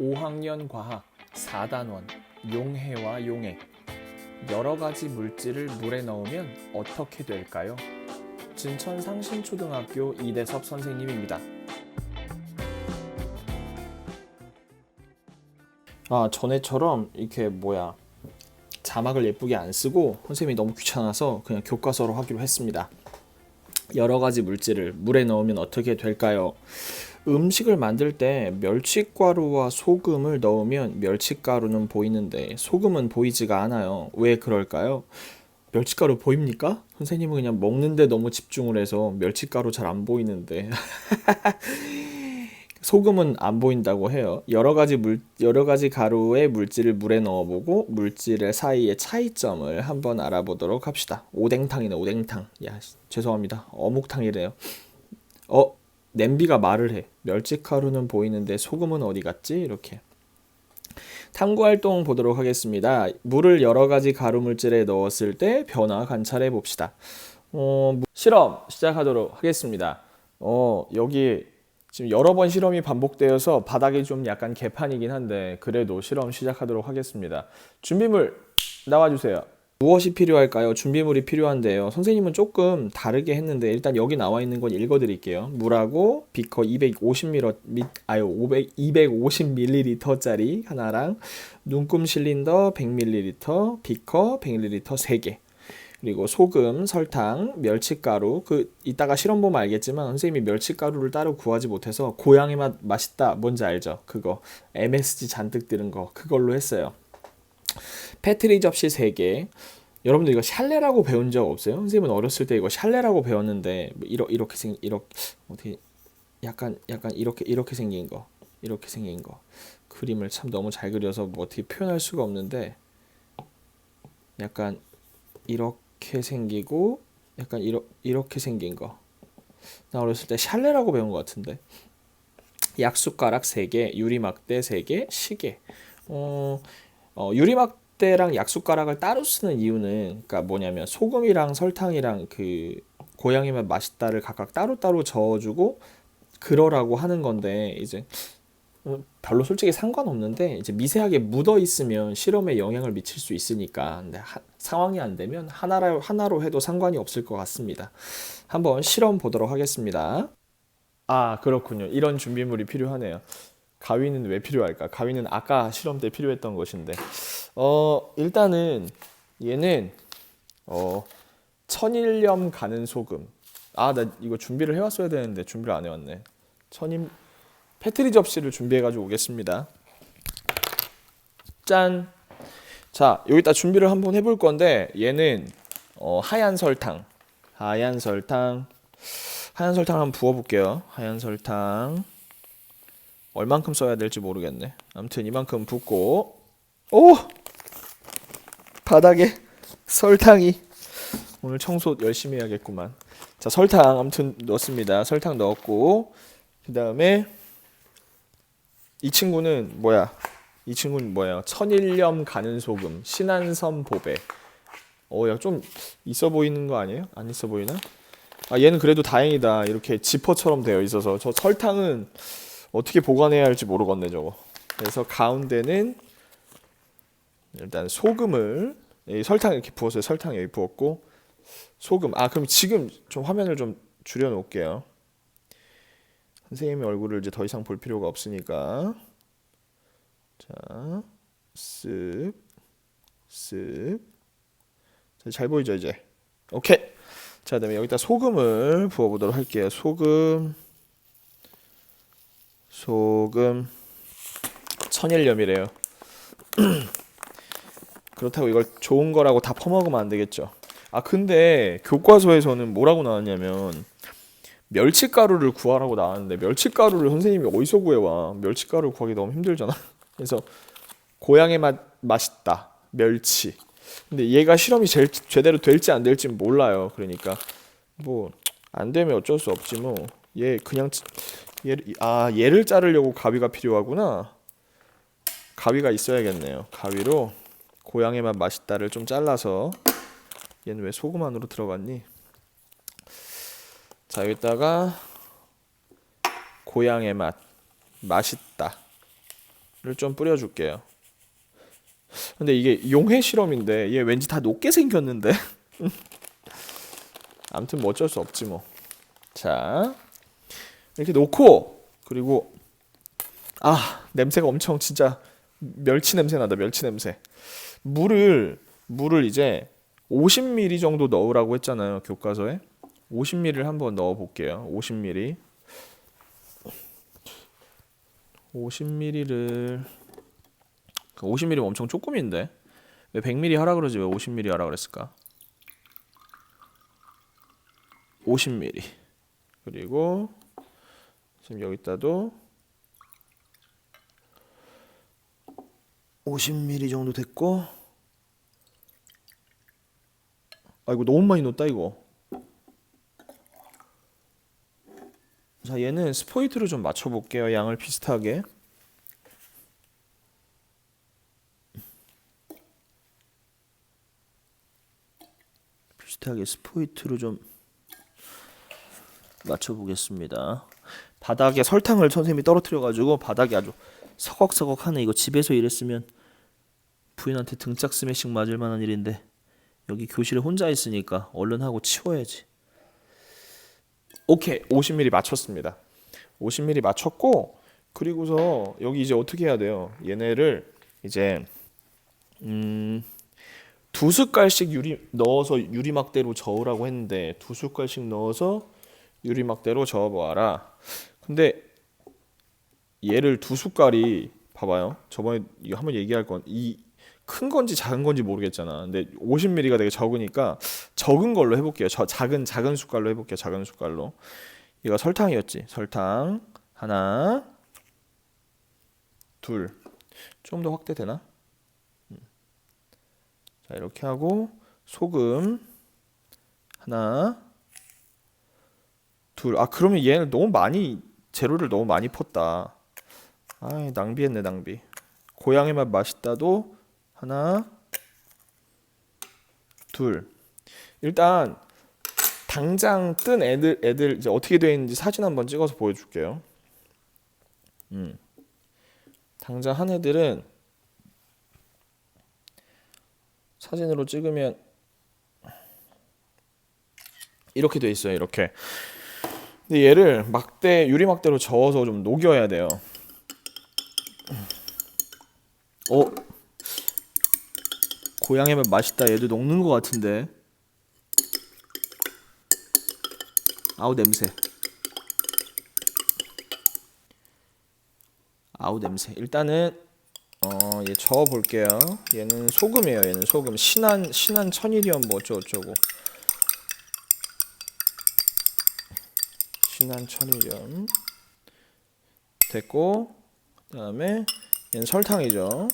5학년 과학 4단원 용해와 용액 여러 가지 물질을 물에 넣으면 어떻게 될까요? 진천 상신초등학교 이대섭 선생님입니다. 전에처럼 이렇게 자막을 예쁘게 안 쓰고 선생님이 너무 귀찮아서 그냥 교과서로 하기로 했습니다. 여러 가지 물질을 물에 넣으면 어떻게 될까요? 음식을 만들 때 멸치가루와 소금을 넣으면 멸치가루는 보이는데 소금은 보이지가 않아요. 왜 그럴까요? 멸치가루 보입니까? 선생님은 그냥 먹는데 너무 집중을 해서 멸치가루 잘 안 보이는데 소금은 안 보인다고 해요. 여러 가지 가루의 물질을 물에 넣어보고 물질 사이의 차이점을 한번 알아보도록 합시다. 오뎅탕이네, 오뎅탕. 죄송합니다. 어묵탕이래요. 냄비가 말을 해. 멸치가루는 보이는데 소금은 어디 갔지? 이렇게. 탐구활동 보도록 하겠습니다. 물을 여러 가지 가루 물질에 넣었을 때 변화 관찰해 봅시다. 실험 시작하도록 하겠습니다. 여기 지금 여러 번 실험이 반복되어서 바닥이 좀 약간 개판이긴 한데 그래도 실험 시작하도록 하겠습니다. 준비물 나와주세요. 무엇이 필요할까요? 준비물이 필요한데요. 선생님은 조금 다르게 했는데 일단 여기 나와 있는 건 읽어드릴게요. 물하고 비커 250ml짜리 하나랑 눈금 실린더 100ml, 비커 100ml 3개. 그리고 소금, 설탕, 멸치가루. 이따가 실험 보면 알겠지만 선생님이 멸치가루를 따로 구하지 못해서 고양이 맛 맛있다. 뭔지 알죠? 그거 MSG 잔뜩 들은 거 그걸로 했어요. 패트리 접시 3개. 여러분들 이거 샬레라고 배운 적 없어요? 선생님은 어렸을 때 이거 샬레라고 배웠는데 약간 이렇게 생긴 거 그림을 참 너무 잘 그려서 어떻게 표현할 수가 없는데 약간 이렇게 생기고 약간 이렇게 생긴 거. 나 어렸을 때 샬레라고 배운 것 같은데. 약숟가락 3개, 유리막대 3개, 시계. 유리막대랑 약숟가락을 따로 쓰는 이유는 그러니까 뭐냐면 소금이랑 설탕이랑 고양이 맛 맛있다를 각각 따로따로 저어주고 그러라고 하는 건데 이제 별로 솔직히 상관없는데 이제 미세하게 묻어 있으면 실험에 영향을 미칠 수 있으니까 근데 상황이 안 되면 하나로 해도 상관이 없을 것 같습니다. 한번 실험 보도록 하겠습니다. 그렇군요. 이런 준비물이 필요하네요. 가위는 왜 필요할까? 가위는 아까 실험 때 필요했던 것인데 일단은 얘는 천일염 가는 소금. 나 이거 준비를 해왔어야 되는데 준비를 안 해왔네. 패트리 접시를 준비해가지고 오겠습니다. 짠! 자, 여기다 준비를 한번 해볼 건데 얘는 하얀 설탕 한번 부어볼게요. 하얀 설탕 얼만큼 써야 될지 모르겠네. 아무튼 이만큼 붓고 바닥에 설탕이 오늘 청소 열심히 해야겠구만. 자, 설탕 아무튼 넣었습니다. 설탕 넣었고 그 다음에 이 친구는 뭐야? 천일염 가는 소금, 신안섬 보배. 좀 있어 보이는 거 아니에요? 안 있어 보이나? 얘는 그래도 다행이다. 이렇게 지퍼처럼 되어 있어서. 저 설탕은 어떻게 보관해야 할지 모르겠네, 저거. 그래서 가운데는 일단 소금을 설탕 이렇게 부었어요. 설탕 여기 부었고 소금. 그럼 지금 좀 화면을 좀 줄여 놓을게요. 선생님의 얼굴을 이제 더 이상 볼 필요가 없으니까. 자, 쓱. 잘 보이죠, 이제? 오케이. 자, 그다음에 여기다 소금을 부어보도록 할게요. 소금. 천일염이래요. 그렇다고 이걸 좋은 거라고 다 퍼먹으면 안 되겠죠. 근데 교과서에서는 뭐라고 나왔냐면 멸치가루를 구하라고 나왔는데 멸치가루를 선생님이 어디서 구해와? 멸치가루 구하기 너무 힘들잖아. 그래서 고양이 맛 맛있다. 멸치. 근데 얘가 실험이 제대로 될지 안 될지 몰라요. 그러니까 안 되면 어쩔 수 없지 뭐. 얘를 자르려고 가위가 필요하구나. 가위가 있어야겠네요. 가위로 고양이 맛 맛있다를 좀 잘라서. 얘는 왜 소금 안으로 들어갔니? 자, 여기다가 고양이 맛 맛있다 좀 뿌려줄게요. 근데 이게 용해 실험인데 얘 왠지 다 녹게 생겼는데. 아무튼 뭐 어쩔 수 없지 뭐. 자, 이렇게 놓고, 그리고 냄새가 엄청 진짜 멸치 냄새 나다. 멸치 냄새. 물을 이제 50ml 정도 넣으라고 했잖아요, 교과서에. 50ml를 한번 넣어 볼게요. 50ml. 50ml를 50ml면 엄청 조금인데 왜 100ml 하라 그러지? 왜 50ml 하라 그랬을까? 50ml. 그리고 지금 여기다도 50ml 정도 됐고, 이거 너무 많이 넣었다 이거. 자, 얘는 스포이트로 좀 맞춰볼게요. 양을 비슷하게. 비슷하게 스포이트로 좀 맞춰보겠습니다. 바닥에 설탕을 선생님이 떨어뜨려가지고 바닥이 아주 서걱서걱하네. 이거 집에서 이랬으면 부인한테 등짝 스매싱 맞을 만한 일인데 여기 교실에 혼자 있으니까 얼른 하고 치워야지. 오케이, 50ml 맞췄습니다. 50ml 맞췄고, 그리고서 여기 이제 어떻게 해야 돼요? 얘네를 이제 2숟갈씩 넣어서 유리막대로 저으라고 했는데 2숟갈씩 넣어서 유리막대로 저어보아라. 근데 얘를 2숟갈이, 봐봐요. 저번에 이거 한번 얘기할 건, 이 큰 건지 작은 건지 모르겠잖아. 근데 50ml가 되게 적으니까 적은 걸로 해볼게요. 작은 숟갈로 해볼게요. 작은 숟갈로. 이거 설탕이었지. 설탕 하나, 둘. 좀 더 확대되나? 자, 이렇게 하고 소금 하나, 둘. 그러면 얘는 재료를 너무 많이 폈다. 낭비했네, 낭비. 고향의 맛 맛있다도 하나, 둘. 일단 당장 뜬 애들 이제 어떻게 되어 있는지 사진 한번 찍어서 보여줄게요. 당장 한 애들은 사진으로 찍으면 이렇게 돼 있어요. 이렇게. 근데 얘를 유리막대로 저어서 좀 녹여야 돼요. 고양이 맛 맛있다. 얘도 녹는 것 같은데. 냄새. 냄새. 일단은 얘 저어 볼게요. 얘는 소금이에요. 얘는 소금. 신한 천일염 뭐 어쩌고. 신한 천일염 됐고, 그다음에 얘는 설탕이죠.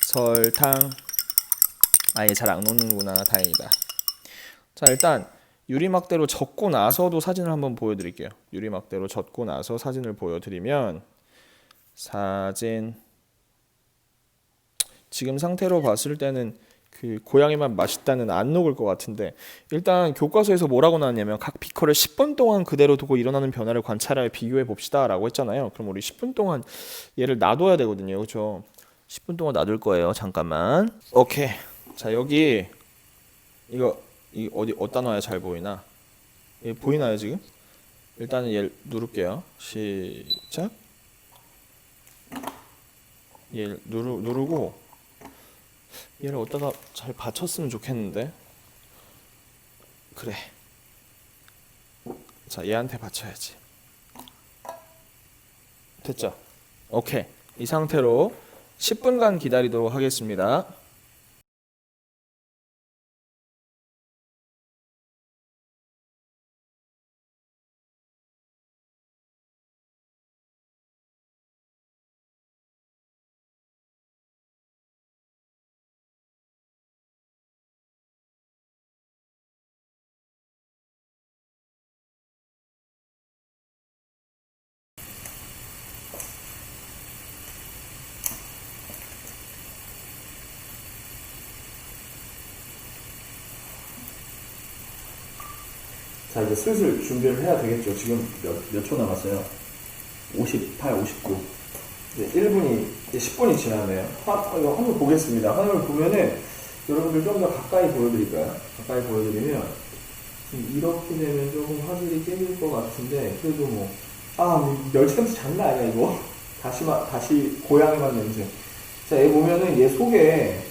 설탕. 얘 잘 안 녹는구나. 다행이다. 자, 일단 유리막대로 젓고 나서도 사진을 한번 보여드릴게요. 유리막대로 젓고 나서 사진을 보여드리면, 사진 지금 상태로 봤을 때는 그 고양이 맛 맛있다는 안 녹을 것 같은데, 일단 교과서에서 뭐라고 나왔냐면 각 비커를 10분 동안 그대로 두고 일어나는 변화를 관찰하여 비교해 봅시다 라고 했잖아요. 그럼 우리 10분 동안 얘를 놔둬야 되거든요. 그렇죠? 10분 동안 놔둘 거예요. 잠깐만. 오케이. 자, 여기 이거 어디다 놔야 잘 보이나? 얘 보이나요 지금? 일단은 얘 누를게요. 시작. 얘 누르고 얘를 어디다가 잘 받쳤으면 좋겠는데. 그래. 자, 얘한테 받쳐야지. 됐죠? 오케이. 이 상태로 10분간 기다리도록 하겠습니다. 자, 이제 슬슬 준비를 해야 되겠죠. 지금 몇 초 남았어요? 58, 59. 이제 1분이, 이제 10분이 지났네요. 이거 화면 보겠습니다. 화면을 보면은 여러분들 좀 더 가까이 보여드릴까요? 가까이 보여드리면 지금 이렇게 되면 조금 화질이 깨질 것 같은데 그래도 뭐 멸치 냄새 장난 아니야 이거. 다시 고향의 맛 냄새. 자, 얘 보면은 얘 속에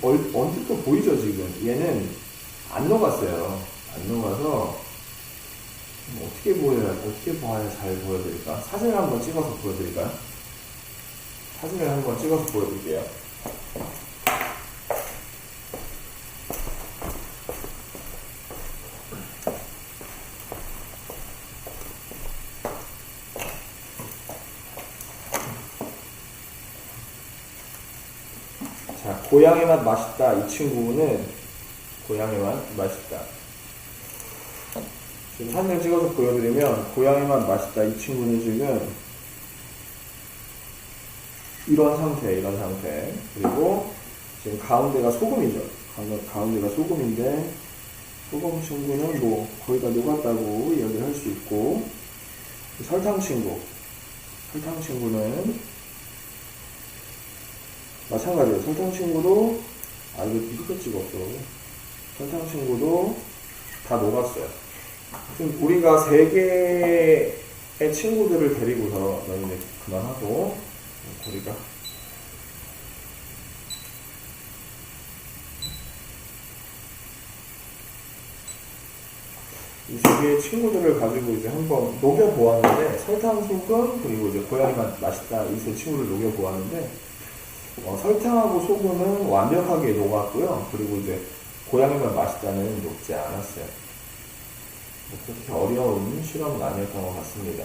언뜻도 보이죠 지금. 얘는 안 녹았어요. 안 녹아서 어떻게 봐야 잘 보여드릴까? 사진을 한번 찍어서 보여드릴까요? 사진을 한번 찍어서 보여드릴게요. 자, 고향의 맛 맛있다. 이 친구는 고향의 맛 맛있다. 지금 사진을 찍어서 보여드리면 고향의 맛 맛있다. 이 친구는 지금 이런 상태. 그리고 지금 가운데가 소금이죠. 가운데가 소금인데 소금 친구는 뭐 거의 다 녹았다고 이야기를 할 수 있고, 설탕 친구는 마찬가지예요. 설탕 친구도 이거 이렇게 찍었어. 설탕 친구도 다 녹았어요. 지금 우리가 3개의 친구들을 데리고서 너희는 그만하고 우리가 이 3개의 친구들을 가지고 이제 한번 녹여보았는데, 설탕, 소금, 그리고 이제 고양이 맛 맛있다, 이 3 친구를 녹여보았는데, 설탕하고 소금은 완벽하게 녹았고요. 그리고 이제 고양이 맛 맛있다는 녹지 않았어요. 그렇게 어려운 실험은 아니었던 것 같습니다.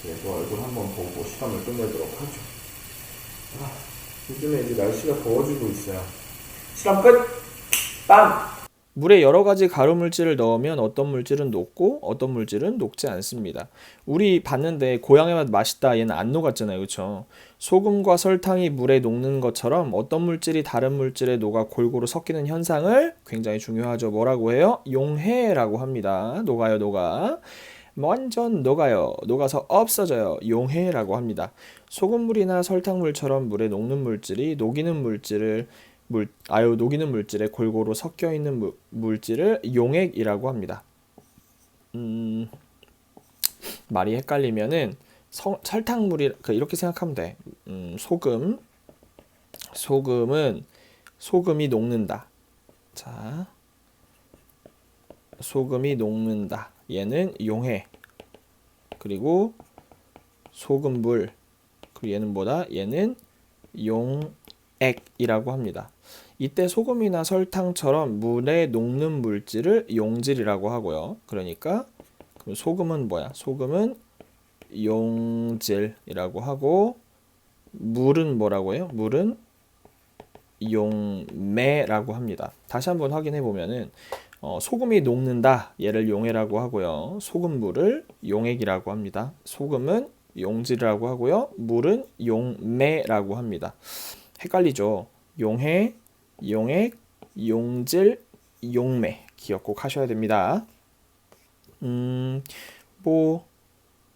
그래서 얼굴 한번 보고 실험을 끝내도록 하죠. 요즘에 이제 날씨가 더워지고 있어요. 실험 끝! 빵! 물에 여러 가지 가루 물질을 넣으면 어떤 물질은 녹고 어떤 물질은 녹지 않습니다. 우리 봤는데 고양이 맛 맛있다, 얘는 안 녹았잖아요. 그쵸? 소금과 설탕이 물에 녹는 것처럼 어떤 물질이 다른 물질에 녹아 골고루 섞이는 현상을, 굉장히 중요하죠. 뭐라고 해요? 용해라고 합니다. 녹아. 완전 녹아요. 녹아서 없어져요. 용해라고 합니다. 소금물이나 설탕물처럼 물에 녹는 물질이 녹이는 물질에 골고루 섞여 있는 물질을 용액이라고 합니다. 말이 헷갈리면은 설탕물이 이렇게 생각하면 돼. 소금은 소금이 녹는다. 자, 소금이 녹는다. 얘는 용해. 그리고 소금물. 그리고 얘는 뭐다? 얘는 용액이라고 합니다. 이때 소금이나 설탕처럼 물에 녹는 물질을 용질이라고 하고요. 그러니까 그럼 소금은 뭐야? 소금은 용질이라고 하고, 물은 뭐라고 해요? 물은 용매라고 합니다. 다시 한번 확인해 보면은 소금이 녹는다, 얘를 용해라고 하고요. 소금물을 용액이라고 합니다. 소금은 용질이라고 하고요. 물은 용매라고 합니다. 헷갈리죠? 용해, 용액, 용질, 용매 기억 꼭 하셔야 됩니다.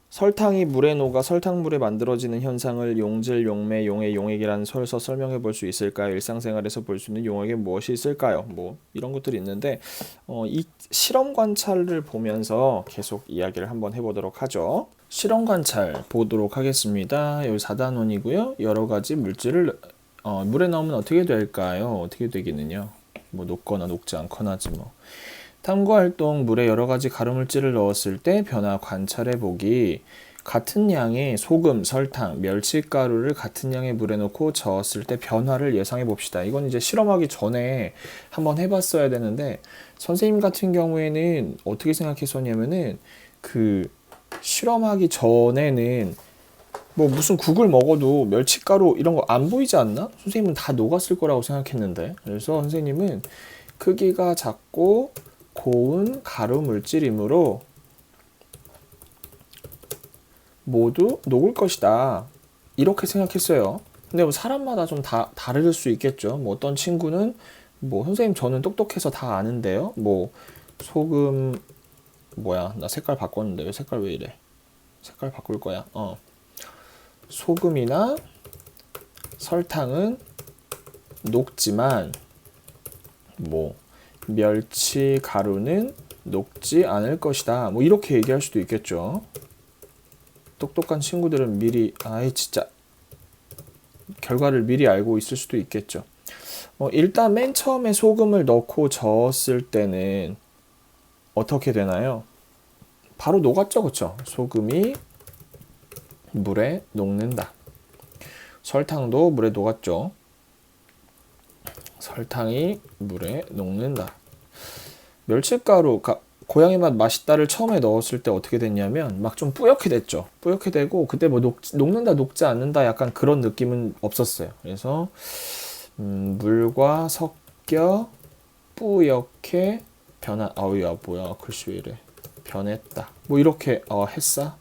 설탕이 물에 녹아 설탕물에 만들어지는 현상을 용질, 용매, 용해, 용액이라는 설서 설명해 볼 수 있을까요? 일상생활에서 볼 수 있는 용액에 무엇이 있을까요? 뭐 이런 것들이 있는데 이 실험 관찰을 보면서 계속 이야기를 한번 해보도록 하죠. 실험 관찰 보도록 하겠습니다. 여기 4단원이고요. 여러 가지 물질을 물에 넣으면 어떻게 될까요? 어떻게 되기는요? 뭐 녹거나 녹지 않거나지 뭐. 탐구활동, 물에 여러 가지 가루물질을 넣었을 때 변화 관찰해 보기. 같은 양의 소금, 설탕, 멸치가루를 같은 양의 물에 넣고 저었을 때 변화를 예상해 봅시다. 이건 이제 실험하기 전에 한번 해봤어야 되는데, 선생님 같은 경우에는 어떻게 생각했었냐면은 실험하기 전에는 뭐 무슨 국을 먹어도 멸치가루 이런 거 안 보이지 않나? 선생님은 다 녹았을 거라고 생각했는데, 그래서 선생님은 크기가 작고 고운 가루 물질이므로 모두 녹을 것이다, 이렇게 생각했어요. 근데 뭐 사람마다 좀 다를 수 있겠죠. 뭐 어떤 친구는 뭐 선생님 저는 똑똑해서 다 아는데요. 뭐 소금 나 색깔 바꿨는데 왜 색깔 왜 이래? 색깔 바꿀 거야. 소금이나 설탕은 녹지만 뭐 멸치 가루는 녹지 않을 것이다. 뭐 이렇게 얘기할 수도 있겠죠. 똑똑한 친구들은 미리 진짜 결과를 미리 알고 있을 수도 있겠죠. 일단 맨 처음에 소금을 넣고 저었을 때는 어떻게 되나요? 바로 녹았죠, 그쵸? 소금이 물에 녹는다. 설탕도 물에 녹았죠. 설탕이 물에 녹는다. 멸치가루, 고양이 맛 맛있다를 처음에 넣었을 때 어떻게 됐냐면 막 좀 뿌옇게 됐죠. 뿌옇게 되고 그때 뭐 녹는다 녹지 않는다 약간 그런 느낌은 없었어요. 그래서 물과 섞여 뿌옇게 변한 아우야 뭐야 글씨 왜 이래 변했다. 뭐 이렇게 했어?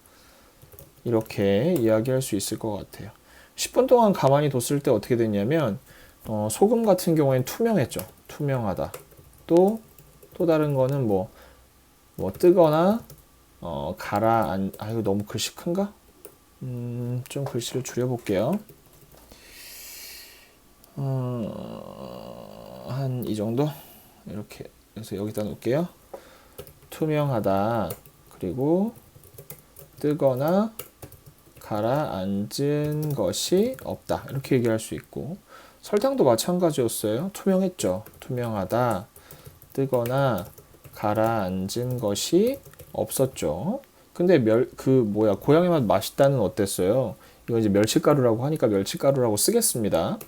이렇게 이야기할 수 있을 것 같아요. 10분 동안 가만히 뒀을 때 어떻게 됐냐면 소금 같은 경우에는 투명했죠. 투명하다. 또 다른 거는 뭐 뜨거나 이거 너무 글씨 큰가? 좀 글씨를 줄여볼게요. 한 이 정도? 이렇게 해서 여기다 놓을게요. 투명하다. 그리고 뜨거나 가라앉은 것이 없다. 이렇게 얘기할 수 있고 설탕도 마찬가지였어요. 투명했죠. 투명하다. 뜨거나 가라앉은 것이 없었죠. 근데 고양이 맛 맛있다는 어땠어요? 이거 이제 멸치가루라고 하니까 멸치가루라고 쓰겠습니다.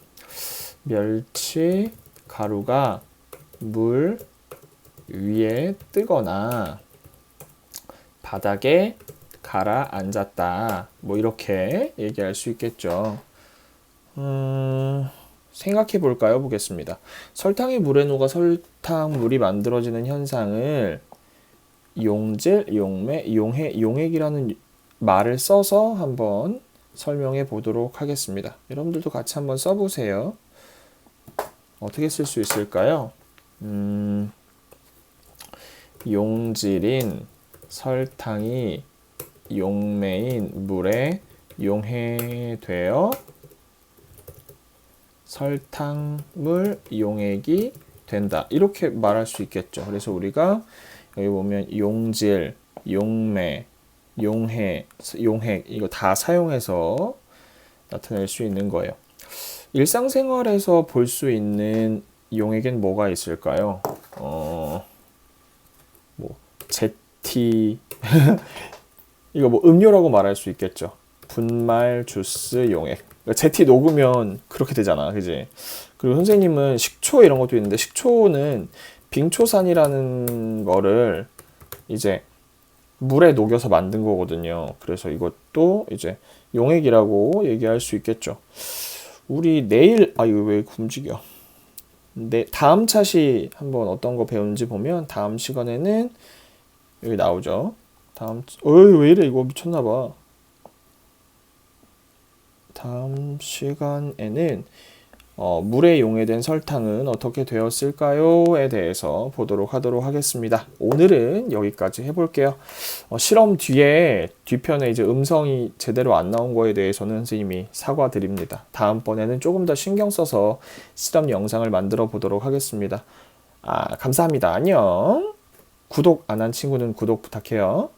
멸치가루가 물 위에 뜨거나 바닥에 가라앉았다. 뭐 이렇게 얘기할 수 있겠죠. 생각해 볼까요? 보겠습니다. 설탕이 물에 녹아 설탕물이 만들어지는 현상을 용질, 용매, 용액이라는 말을 써서 한번 설명해 보도록 하겠습니다. 여러분들도 같이 한번 써보세요. 어떻게 쓸 수 있을까요? 용질인 설탕이 용매인 물에 용해되어 설탕물 용액이 된다. 이렇게 말할 수 있겠죠. 그래서 우리가 여기 보면 용질, 용매, 용해, 용액 이거 다 사용해서 나타낼 수 있는 거예요. 일상생활에서 볼 수 있는 용액엔 뭐가 있을까요? 뭐 제티 이거 뭐 음료라고 말할 수 있겠죠. 분말 주스 용액. 그러니까 제티 녹으면 그렇게 되잖아, 그지? 그리고 선생님은 식초 이런 것도 있는데 식초는 빙초산이라는 거를 이제 물에 녹여서 만든 거거든요. 그래서 이것도 이제 용액이라고 얘기할 수 있겠죠. 우리 내일 이거 왜 움직여? 다음 차시 한번 어떤 거 배운지 보면 다음 시간에는 여기 나오죠. 왜 이래 이거 미쳤나봐. 다음 시간에는 물에 용해된 설탕은 어떻게 되었을까요?에 대해서 보도록 하도록 하겠습니다. 오늘은 여기까지 해볼게요. 실험 뒤편에 이제 음성이 제대로 안 나온 거에 대해서는 선생님이 사과드립니다. 다음번에는 조금 더 신경 써서 실험 영상을 만들어 보도록 하겠습니다. 감사합니다. 안녕. 구독 안 한 친구는 구독 부탁해요.